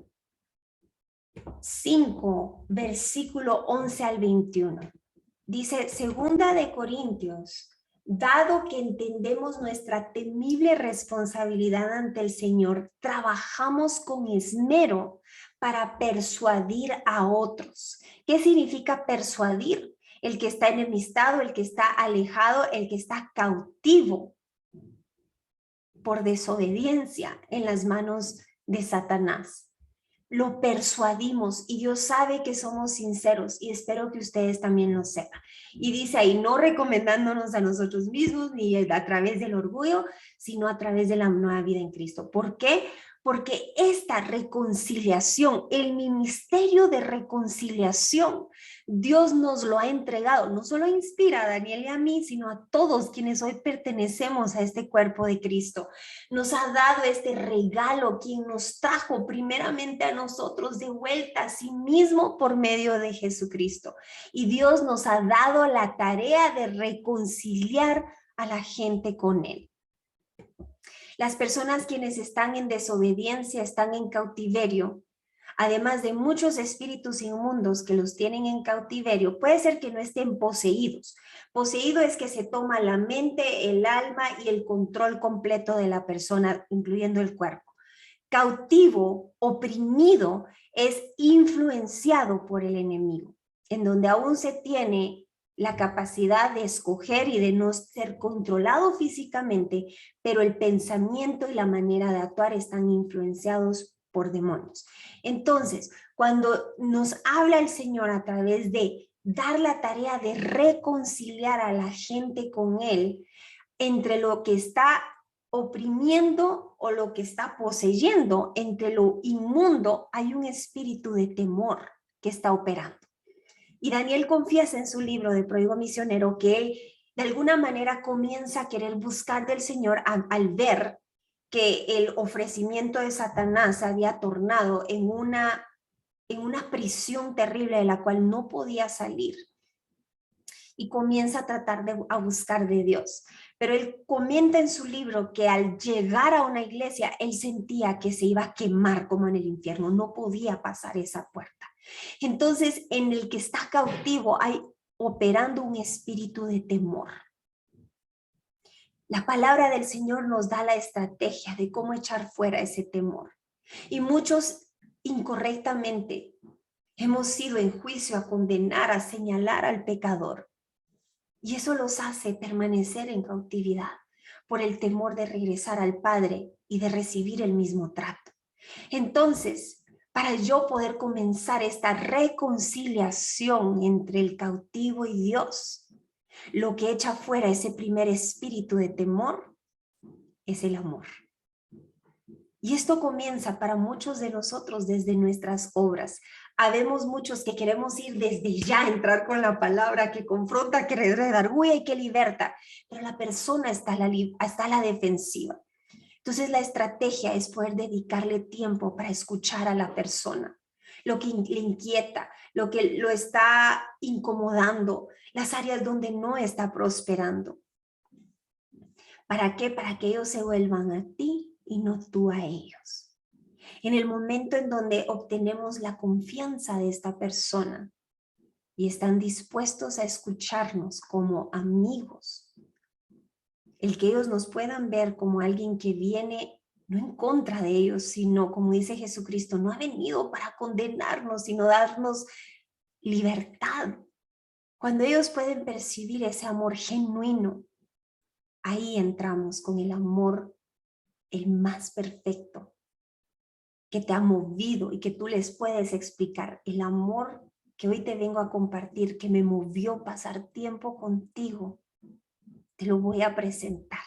5, versículo 11 al 21. Dice 2 Corintios, dado que entendemos nuestra temible responsabilidad ante el Señor, trabajamos con esmero para persuadir a otros. ¿Qué significa persuadir? El que está enemistado, el que está alejado, el que está cautivo por desobediencia en las manos de Satanás. Lo persuadimos y Dios sabe que somos sinceros y espero que ustedes también lo sepan. Y dice ahí, no recomendándonos a nosotros mismos ni a través del orgullo, sino a través de la nueva vida en Cristo. ¿Por qué? Porque esta reconciliación, el ministerio de reconciliación, Dios nos lo ha entregado, no solo inspira a Daniel y a mí, sino a todos quienes hoy pertenecemos a este cuerpo de Cristo. Nos ha dado este regalo, quien nos trajo primeramente a nosotros de vuelta a sí mismo por medio de Jesucristo. Y Dios nos ha dado la tarea de reconciliar a la gente con Él. Las personas quienes están en desobediencia, están en cautiverio, además de muchos espíritus inmundos que los tienen en cautiverio, puede ser que no estén poseídos. Poseído es que se toma la mente, el alma y el control completo de la persona, incluyendo el cuerpo. Cautivo, oprimido, es influenciado por el enemigo, en donde aún se tiene la capacidad de escoger y de no ser controlado físicamente, pero el pensamiento y la manera de actuar están influenciados por demonios. Entonces, cuando nos habla el Señor a través de dar la tarea de reconciliar a la gente con Él, entre lo que está oprimiendo o lo que está poseyendo, entre lo inmundo, hay un espíritu de temor que está operando. Y Daniel confiesa en su libro de Pródigo Misionero que él de alguna manera comienza a querer buscar del Señor al ver que el ofrecimiento de Satanás había tornado en una prisión terrible de la cual no podía salir. Y comienza a tratar a buscar de Dios. Pero él comenta en su libro que al llegar a una iglesia, él sentía que se iba a quemar como en el infierno, no podía pasar esa puerta. Entonces, en el que está cautivo hay operando un espíritu de temor. La palabra del Señor nos da la estrategia de cómo echar fuera ese temor. Y muchos incorrectamente hemos ido en juicio a condenar, a señalar al pecador. Y eso los hace permanecer en cautividad por el temor de regresar al Padre y de recibir el mismo trato. Entonces, para yo poder comenzar esta reconciliación entre el cautivo y Dios, lo que echa fuera ese primer espíritu de temor es el amor. Y esto comienza para muchos de nosotros desde nuestras obras. Habemos muchos que queremos ir desde ya, entrar con la palabra que confronta, que redarguye y que liberta, pero la persona está a la defensiva. Entonces la estrategia es poder dedicarle tiempo para escuchar a la persona, lo que le inquieta, lo que lo está incomodando, las áreas donde no está prosperando. ¿Para qué? Para que ellos se vuelvan a ti y no tú a ellos. En el momento en donde obtenemos la confianza de esta persona y están dispuestos a escucharnos como amigos, el que ellos nos puedan ver como alguien que viene no en contra de ellos, sino como dice Jesucristo, no ha venido para condenarnos, sino darnos libertad. Cuando ellos pueden percibir ese amor genuino, ahí entramos con el amor, el más perfecto, que te ha movido y que tú les puedes explicar. El amor que hoy te vengo a compartir, que me movió pasar tiempo contigo, te lo voy a presentar.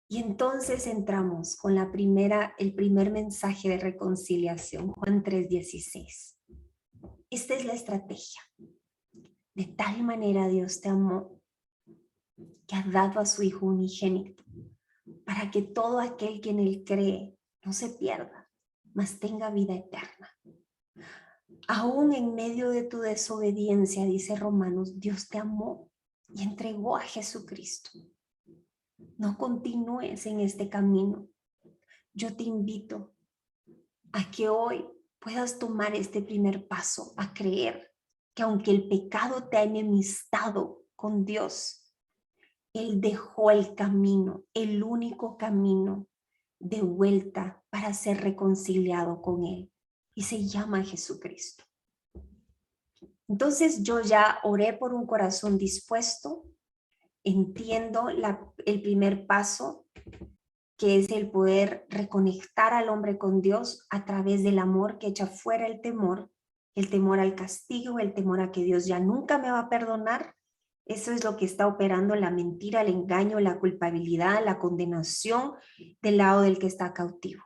Y entonces entramos con el primer mensaje de reconciliación, Juan 3:16. Esta es la estrategia. De tal manera Dios te amó, que ha dado a su Hijo unigénito, para que todo aquel que en él cree no se pierda, mas tenga vida eterna. Aún en medio de tu desobediencia, dice Romanos, Dios te amó y entregó a Jesucristo. No continúes en este camino. Yo te invito a que hoy puedas tomar este primer paso, a creer que aunque el pecado te ha enemistado con Dios, Él dejó el camino, el único camino de vuelta para ser reconciliado con Él. Y se llama Jesucristo. Entonces yo ya oré por un corazón dispuesto, entiendo el primer paso, que es el poder reconectar al hombre con Dios a través del amor que echa fuera el temor al castigo, el temor a que Dios ya nunca me va a perdonar. Eso es lo que está operando la mentira, el engaño, la culpabilidad, la condenación del lado del que está cautivo.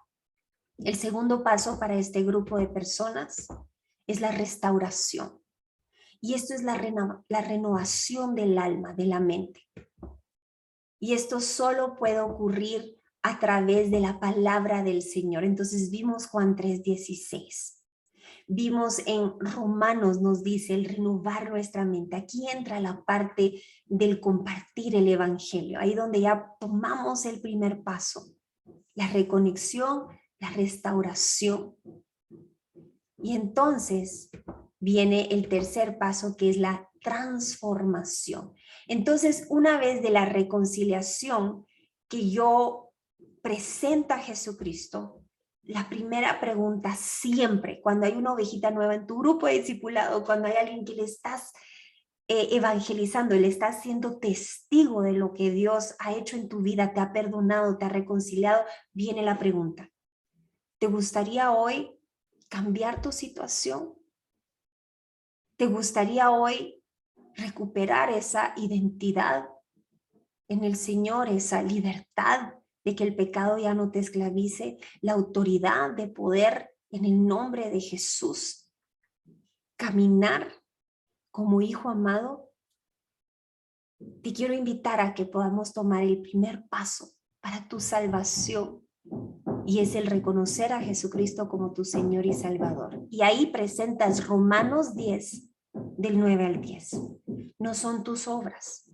El segundo paso para este grupo de personas es la restauración. Y esto es la renovación del alma, de la mente. Y esto solo puede ocurrir a través de la palabra del Señor. Entonces vimos Juan 3:16. Vimos en Romanos, nos dice el renovar nuestra mente. Aquí entra la parte del compartir el evangelio. Ahí donde ya tomamos el primer paso. La reconexión, la restauración. Y entonces viene el tercer paso, que es la transformación. Entonces, una vez de la reconciliación que yo presento a Jesucristo, la primera pregunta siempre, cuando hay una ovejita nueva en tu grupo de discipulado, cuando hay alguien que le estás evangelizando, le estás siendo testigo de lo que Dios ha hecho en tu vida, te ha perdonado, te ha reconciliado, viene la pregunta: ¿te gustaría hoy cambiar tu situación? ¿Te gustaría hoy recuperar esa identidad en el Señor, esa libertad de que el pecado ya no te esclavice, la autoridad de poder en el nombre de Jesús caminar como hijo amado? Te quiero invitar a que podamos tomar el primer paso para tu salvación, y es el reconocer a Jesucristo como tu Señor y Salvador. Y ahí presentas Romanos 10, del 9 al 10. No son tus obras.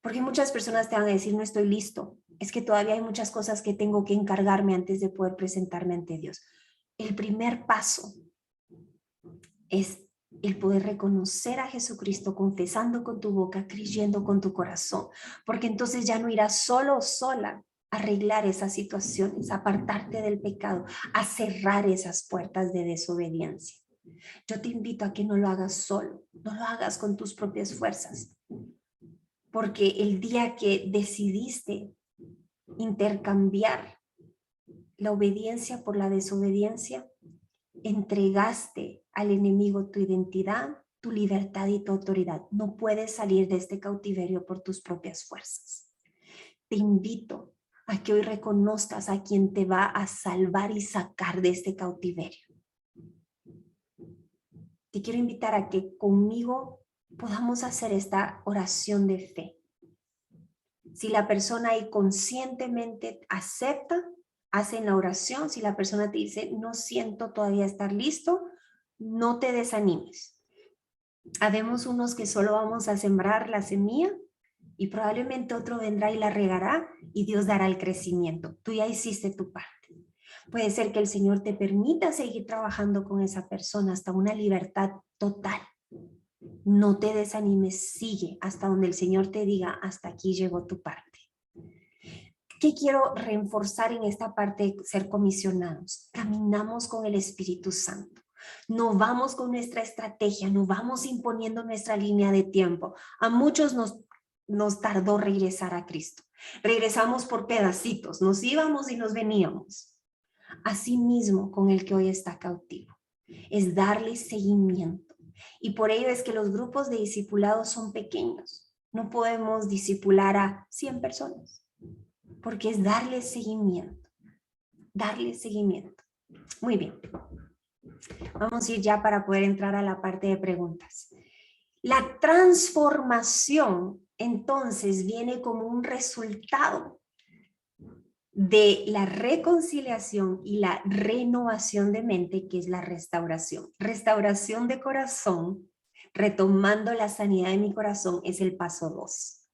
Porque muchas personas te van a decir, no estoy listo. Es que todavía hay muchas cosas que tengo que encargarme antes de poder presentarme ante Dios. El primer paso es el poder reconocer a Jesucristo confesando con tu boca, creyendo con tu corazón. Porque entonces ya no irás solo o sola a arreglar esas situaciones, a apartarte del pecado, a cerrar esas puertas de desobediencia. Yo te invito a que no lo hagas solo, no lo hagas con tus propias fuerzas. Porque el día que decidiste intercambiar la obediencia por la desobediencia, entregaste al enemigo tu identidad, tu libertad y tu autoridad. No puedes salir de este cautiverio por tus propias fuerzas. Te invito a que hoy reconozcas a quien te va a salvar y sacar de este cautiverio. te quiero invitar a que conmigo podamos hacer esta oración de fe. Si la persona ahí conscientemente acepta, hacen la oración. Si la persona te dice, no siento todavía estar listo, no te desanimes. Habemos unos que solo vamos a sembrar la semilla y probablemente otro vendrá y la regará y Dios dará el crecimiento. Tú ya hiciste tu parte. Puede ser que el Señor te permita seguir trabajando con esa persona hasta una libertad total. No te desanimes, sigue hasta donde el Señor te diga, hasta aquí llegó tu parte. ¿Qué quiero reforzar en esta parte de ser comisionados? Caminamos con el Espíritu Santo. No vamos con nuestra estrategia, no vamos imponiendo nuestra línea de tiempo. A muchos nos tardó regresar a Cristo. Regresamos por pedacitos, nos íbamos y nos veníamos. Así mismo con el que hoy está cautivo. Es darle seguimiento. Y por ello es que los grupos de discipulados son pequeños. No podemos discipular a 100 personas. Porque es darle seguimiento. Darle seguimiento. Muy bien. Vamos a ir ya para poder entrar a la parte de preguntas. La transformación, entonces, viene como un resultado de la reconciliación y la renovación de mente, que es la restauración. Restauración de corazón, retomando la sanidad de mi corazón, es el paso 2.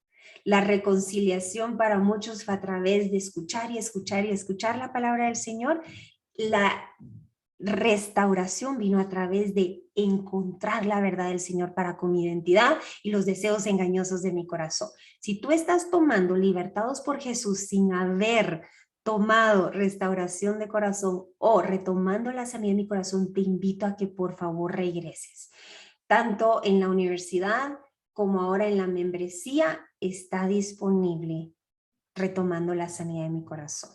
La reconciliación para muchos fue a través de escuchar y escuchar y escuchar la palabra del Señor. La restauración vino a través de encontrar la verdad del Señor para con mi identidad y los deseos engañosos de mi corazón. Si tú estás tomando libertados por Jesús sin haber tomado restauración de corazón o retomando la sanidad de mi corazón, te invito a que por favor regreses. Tanto en la universidad como ahora en la membresía está disponible retomando la sanidad de mi corazón.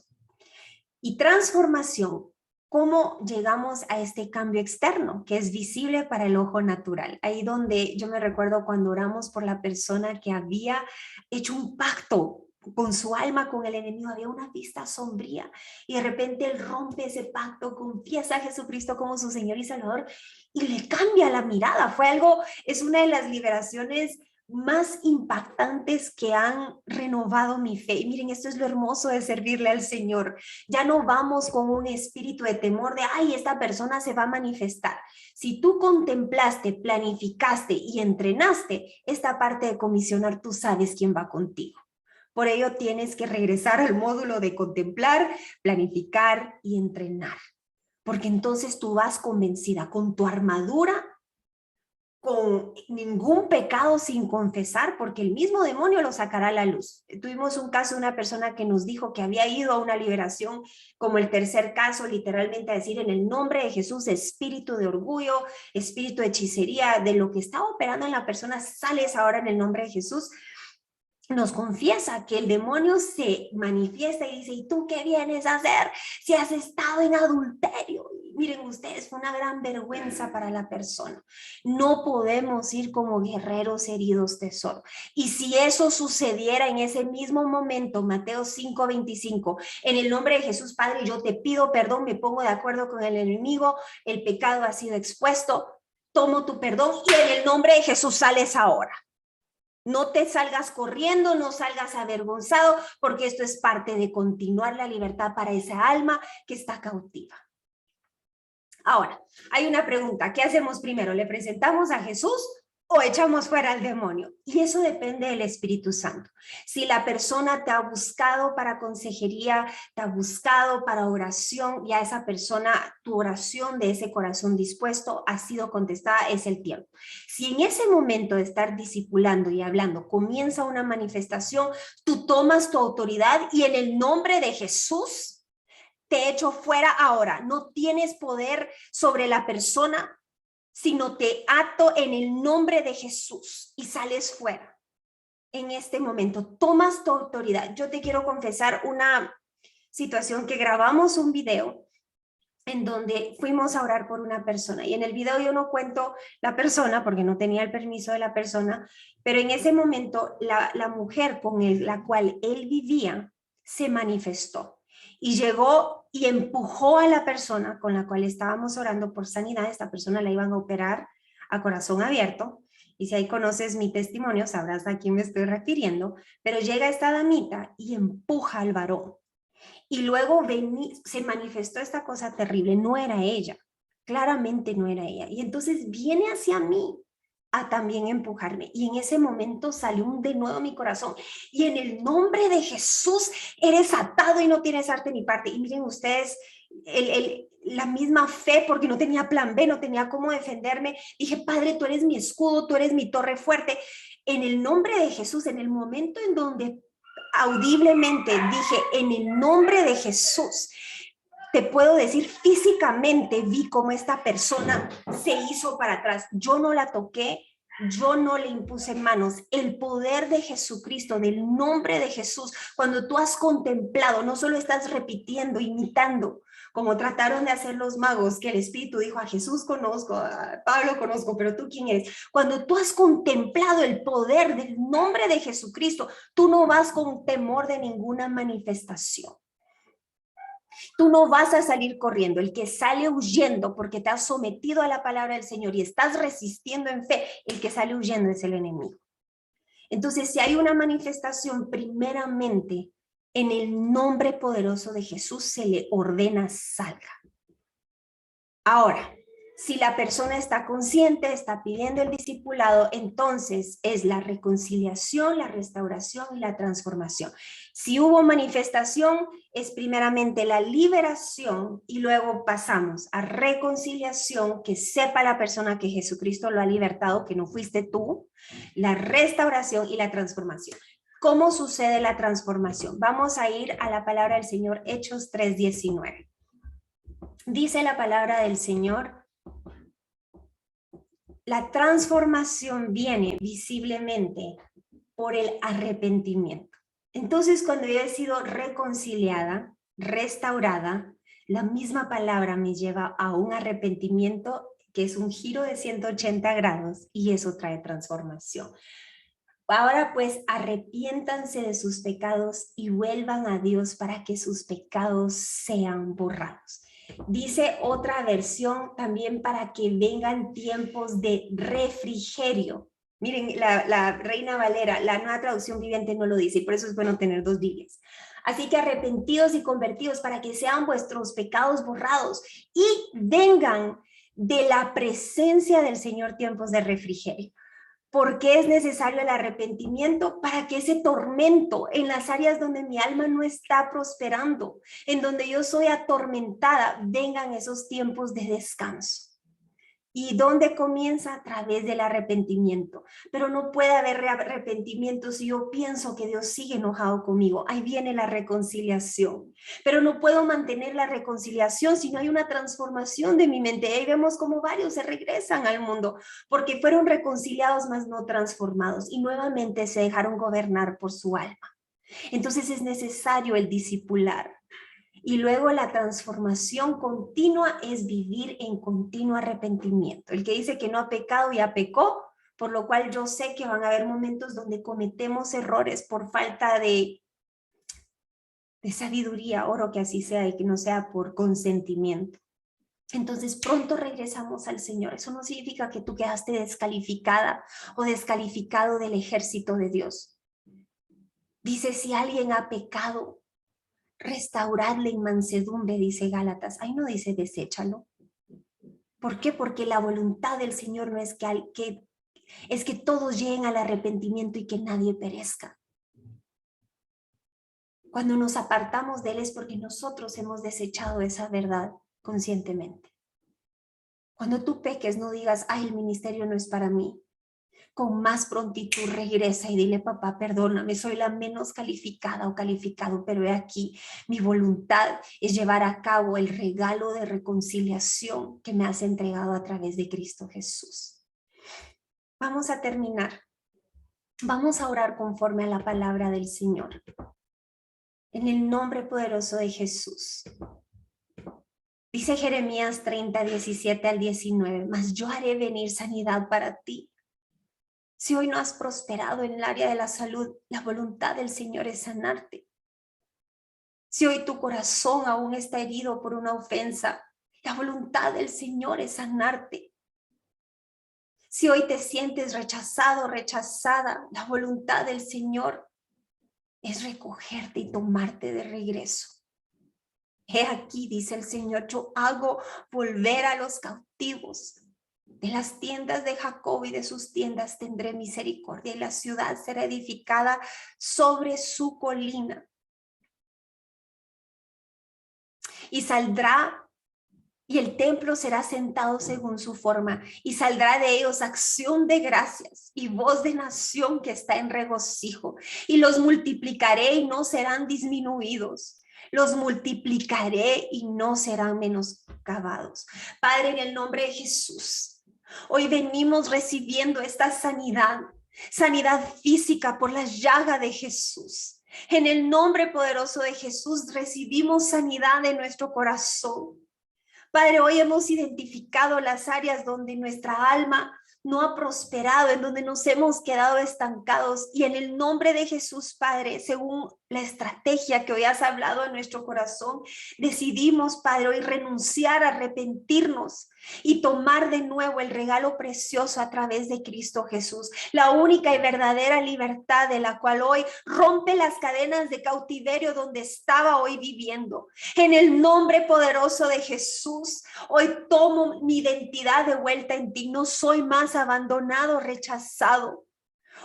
Y transformación. ¿Cómo llegamos a este cambio externo que es visible para el ojo natural? Ahí donde yo me recuerdo cuando oramos por la persona que había hecho un pacto con su alma, con el enemigo, había una vista sombría y de repente él rompe ese pacto, confiesa a Jesucristo como su Señor y Salvador y le cambia la mirada. Fue algo, es una de las liberaciones más impactantes que han renovado mi fe. Y miren, esto es lo hermoso de servirle al Señor. Ya no vamos con un espíritu de temor de, ay, esta persona se va a manifestar. Si tú contemplaste, planificaste y entrenaste esta parte de comisionar, tú sabes quién va contigo. Por ello tienes que regresar al módulo de contemplar, planificar y entrenar. Porque entonces tú vas convencida con tu armadura, con ningún pecado sin confesar, porque el mismo demonio lo sacará a la luz. Tuvimos un caso de una persona que nos dijo que había ido a una liberación, como el tercer caso, literalmente a decir en el nombre de Jesús, espíritu de orgullo, espíritu de hechicería, de lo que estaba operando en la persona, sales ahora en el nombre de Jesús. Nos confiesa que el demonio se manifiesta y dice, ¿y tú qué vienes a hacer si has estado en adulterio? Y miren ustedes, fue una gran vergüenza para la persona. No podemos ir como guerreros heridos tesoro. Y si eso sucediera en ese mismo momento, Mateo 5:25, en el nombre de Jesús, Padre, yo te pido perdón, me pongo de acuerdo con el enemigo, el pecado ha sido expuesto, tomo tu perdón y en el nombre de Jesús sales ahora. No te salgas corriendo, no salgas avergonzado, porque esto es parte de continuar la libertad para esa alma que está cautiva. Ahora, hay una pregunta. ¿Qué hacemos primero? ¿Le presentamos a Jesús o echamos fuera al demonio? Y eso depende del Espíritu Santo. Si la persona te ha buscado para consejería, te ha buscado para oración, y a esa persona tu oración de ese corazón dispuesto ha sido contestada, es el tiempo. Si en ese momento de estar discipulando y hablando comienza una manifestación, tú tomas tu autoridad y en el nombre de Jesús te echo fuera ahora. No tienes poder sobre la persona, sino te ato en el nombre de Jesús y sales fuera. En este momento tomas tu autoridad. Yo te quiero confesar una situación que grabamos un video en donde fuimos a orar por una persona y en el video yo no cuento la persona porque no tenía el permiso de la persona, pero en ese momento la mujer con la cual él vivía se manifestó y llegó y empujó a la persona con la cual estábamos orando por sanidad. Esta persona la iban a operar a corazón abierto. Y si ahí conoces mi testimonio, sabrás a quién me estoy refiriendo. Pero llega esta damita y empuja al varón. Y luego se manifestó esta cosa terrible. No era ella. Claramente no era ella. Y entonces viene hacia mí a también empujarme. Y en ese momento salió de nuevo mi corazón. Y en el nombre de Jesús eres atado y no tienes arte ni parte. Y miren ustedes, la misma fe, porque no tenía plan B, no tenía cómo defenderme. Dije, Padre, tú eres mi escudo, tú eres mi torre fuerte. En el nombre de Jesús, en el momento en donde audiblemente dije, en el nombre de Jesús, te puedo decir, físicamente vi cómo esta persona se hizo para atrás. Yo no la toqué, yo no le impuse manos. El poder de Jesucristo, del nombre de Jesús, cuando tú has contemplado, no solo estás repitiendo, imitando, como trataron de hacer los magos, que el Espíritu dijo, a Jesús conozco, a Pablo conozco, pero tú quién eres. Cuando tú has contemplado el poder del nombre de Jesucristo, tú no vas con temor de ninguna manifestación. Tú no vas a salir corriendo. El que sale huyendo porque te has sometido a la palabra del Señor y estás resistiendo en fe, el que sale huyendo es el enemigo. Entonces, si hay una manifestación, primeramente, en el nombre poderoso de Jesús se le ordena salga. Ahora, si la persona está consciente, está pidiendo el discipulado, entonces es la reconciliación, la restauración y la transformación. Si hubo manifestación, es primeramente la liberación y luego pasamos a reconciliación, que sepa la persona que Jesucristo lo ha libertado, que no fuiste tú, la restauración y la transformación. ¿Cómo sucede la transformación? Vamos a ir a la palabra del Señor, Hechos 3:19. Dice la palabra del Señor, la transformación viene visiblemente por el arrepentimiento. Entonces, cuando yo he sido reconciliada, restaurada, la misma palabra me lleva a un arrepentimiento que es un giro de 180 grados y eso trae transformación. Ahora pues arrepiéntanse de sus pecados y vuelvan a Dios para que sus pecados sean borrados. Dice otra versión también para que vengan tiempos de refrigerio. Miren, la Reina Valera, la Nueva Traducción Viviente no lo dice, y por eso es bueno tener dos Biblias. Así que arrepentidos y convertidos para que sean vuestros pecados borrados y vengan de la presencia del Señor tiempos de refrigerio. ¿Por qué es necesario el arrepentimiento? Para que ese tormento en las áreas donde mi alma no está prosperando, en donde yo soy atormentada, vengan esos tiempos de descanso. ¿Y dónde comienza? A través del arrepentimiento. Pero no puede haber arrepentimiento si yo pienso que Dios sigue enojado conmigo. Ahí viene la reconciliación. Pero no puedo mantener la reconciliación si no hay una transformación de mi mente. Ahí vemos como varios se regresan al mundo porque fueron reconciliados, mas no transformados. Y nuevamente se dejaron gobernar por su alma. Entonces es necesario el discipular. Y luego la transformación continua es vivir en continuo arrepentimiento. El que dice que no ha pecado ya pecó, por lo cual yo sé que van a haber momentos donde cometemos errores por falta de sabiduría, oro que así sea y que no sea por consentimiento. Entonces pronto regresamos al Señor. Eso no significa que tú quedaste descalificada o descalificado del ejército de Dios. Dice, si alguien ha pecado, restauradle en mansedumbre, dice Gálatas. Ahí no dice deséchalo. ¿Por qué? Porque la voluntad del Señor no es es que todos lleguen al arrepentimiento y que nadie perezca. Cuando nos apartamos de Él es porque nosotros hemos desechado esa verdad conscientemente. Cuando tú peques, no digas, ay, el ministerio no es para mí. Con más prontitud regresa y dile, papá, perdóname, soy la menos calificada o calificado, pero he aquí, mi voluntad es llevar a cabo el regalo de reconciliación que me has entregado a través de Cristo Jesús. Vamos a terminar. Vamos a orar conforme a la palabra del Señor. En el nombre poderoso de Jesús. Dice Jeremías 30, 17 al 19, mas yo haré venir sanidad para ti. Si hoy no has prosperado en el área de la salud, la voluntad del Señor es sanarte. Si hoy tu corazón aún está herido por una ofensa, la voluntad del Señor es sanarte. Si hoy te sientes rechazado, rechazada, la voluntad del Señor es recogerte y tomarte de regreso. He aquí, dice el Señor, yo hago volver a los cautivos. De las tiendas de Jacob y de sus tiendas tendré misericordia, y la ciudad será edificada sobre su colina. Y saldrá, y el templo será sentado según su forma, y saldrá de ellos acción de gracias y voz de nación que está en regocijo. Y los multiplicaré y no serán disminuidos. Los multiplicaré y no serán menoscabados. Padre, en el nombre de Jesús, hoy venimos recibiendo esta sanidad, sanidad física por la llaga de Jesús. En el nombre poderoso de Jesús recibimos sanidad en nuestro corazón. Padre, hoy hemos identificado las áreas donde nuestra alma no ha prosperado, en donde nos hemos quedado estancados. Y en el nombre de Jesús, Padre, según la estrategia que hoy has hablado en nuestro corazón, decidimos, Padre, hoy renunciar, arrepentirnos y tomar de nuevo el regalo precioso a través de Cristo Jesús, la única y verdadera libertad de la cual hoy rompe las cadenas de cautiverio donde estaba hoy viviendo. En el nombre poderoso de Jesús, hoy tomo mi identidad de vuelta en ti. No soy más abandonado, rechazado.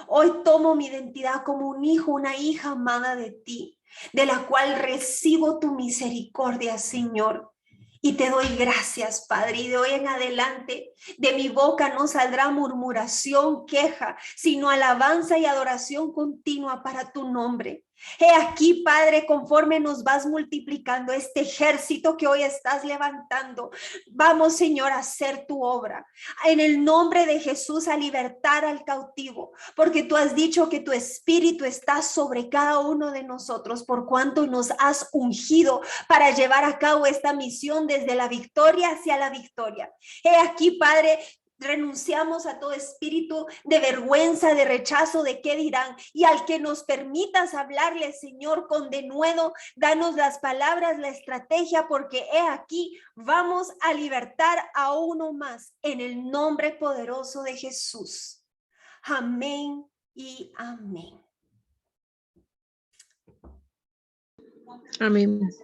Hoy tomo mi identidad como un hijo, una hija amada de ti, de la cual recibo tu misericordia, Señor. Y te doy gracias, Padre, y de hoy en adelante de mi boca no saldrá murmuración, queja, sino alabanza y adoración continua para tu nombre. He aquí, Padre, conforme nos vas multiplicando este ejército que hoy estás levantando, vamos, Señor, a hacer tu obra. En el nombre de Jesús, a libertar al cautivo, porque tú has dicho que tu espíritu está sobre cada uno de nosotros, por cuanto nos has ungido para llevar a cabo esta misión desde la victoria hacia la victoria. He aquí, Padre, renunciamos a todo espíritu de vergüenza, de rechazo, de qué dirán, y al que nos permitas hablarle, Señor, con denuedo, danos las palabras, la estrategia, porque he aquí, vamos a libertar a uno más en el nombre poderoso de Jesús. Amén y amén. Amén.